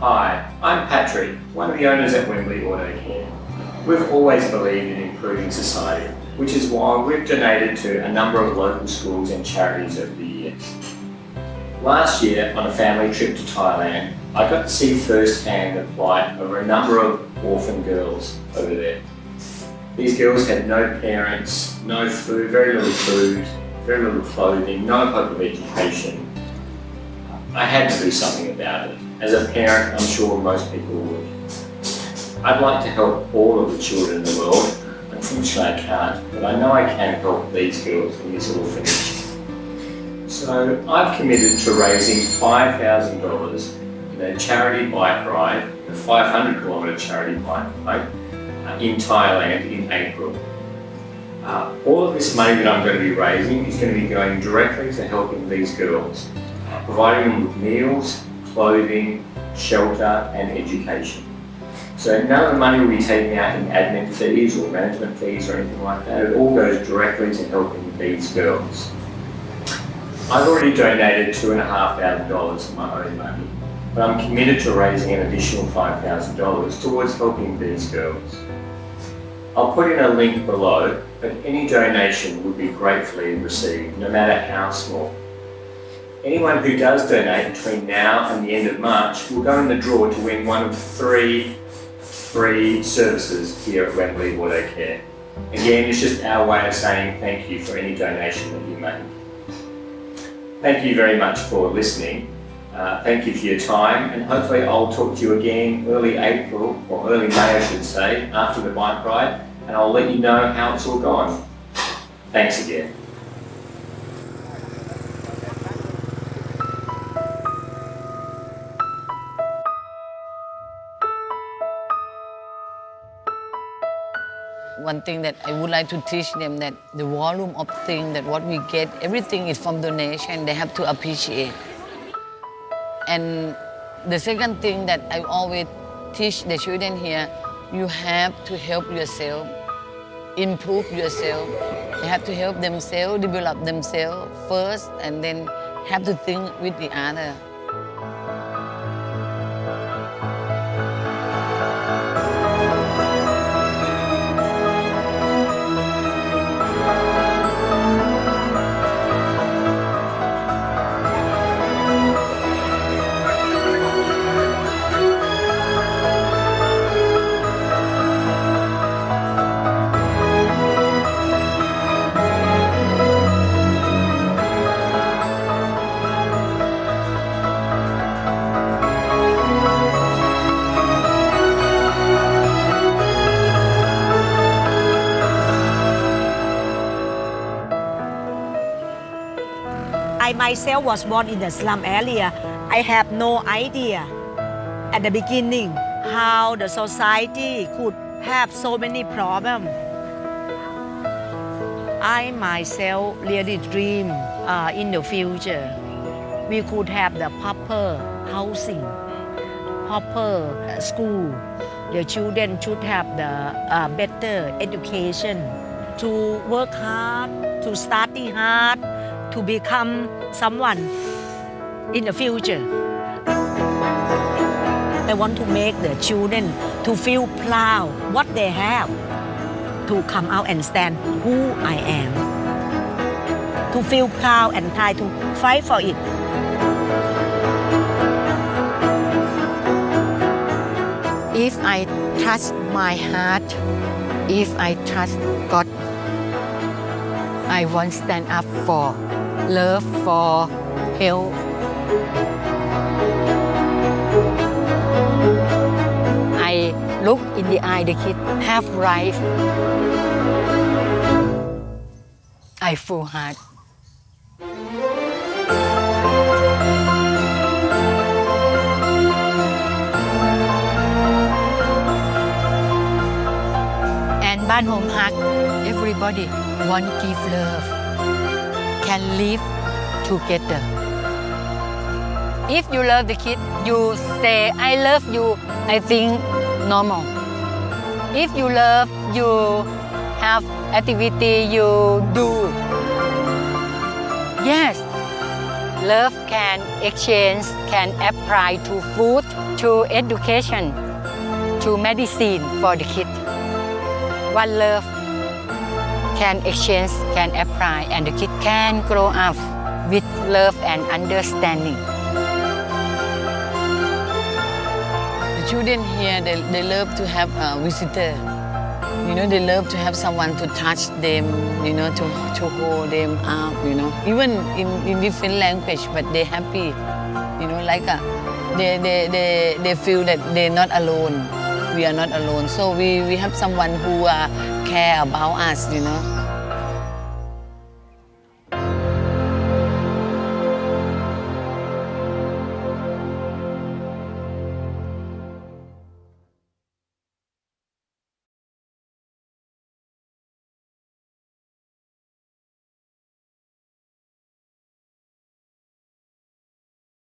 Hi, I'm Patrick, one of the owners at Wembley Autocare. We've always believed in improving society, which is why we've donated to a number of local schools and charities over the years. Last year, on a family trip to Thailand, I got to see firsthand the plight of a number of orphan girls over there. These girls had no parents, no food, very little clothing, no hope of education. I had to do something about it. As a parent, I'm sure most people would. I'd like to help all of the children in the world. Unfortunately, I can't, but I know I can help these girls in this orphanage. So I've committed to raising $5,000 in a charity bike ride, a 500-kilometre charity bike ride in Thailand in April. All of this money that I'm going to be raising is going to be going directly to helping these girls, providing them with meals, clothing, shelter and education. So none of the money will be taken out in admin fees or management fees or anything like that. It all goes directly to helping these girls. I've already donated $2,500 of my own money, but I'm committed to raising an additional $5,000 towards helping these girls. I'll put in a link below, but any donation would be gratefully received, no matter how small. Anyone who does donate between now and the end of March will go in the draw to win one of 3 free services here at Wembley Autocare. Again, it's just our way of saying thank you for any donation that you make. Thank you very much for listening. Thank you for your time, and hopefully I'll talk to you again early April, or early May I should say, after the bike ride, and I'll let you know how it's all gone. Thanks again. One thing that I would like to teach them, that the volume of things that what we get, everything is from donation. They have to appreciate. And the second thing that I always teach the children here, you have to help yourself, improve yourself. They have to help themselves, develop themselves first, and then have to think with the other. I myself was born in the slum area. I have no idea at the beginning how the society could have so many problems. I myself really dream in the future we could have the proper housing, proper school. The children should have the better education, to work hard, to study hard, to become someone in the future. I want to make the children to feel proud what they have, to come out and stand who I am, to feel proud and try to fight for it. If I trust my heart, if I trust God, I won't stand up for love, for help. I look in the eye the kid have life. I full heart. And Ban Home Hug, everybody want give love, can live together. If you love the kid, you say, I love you, I think normal. If you love, you have activity you do. Yes, Love can exchange, can apply to food, to education, to medicine for the kid. One love can exchange, can apply, and the kid can grow up with love and understanding. The children here, they love to have a visitor. You know, they love to have someone to touch them, you know, to hold them up, you know. Even in different language, but they're happy. You know, like they feel that they're not alone. We are not alone. So we have someone who care about us, you know.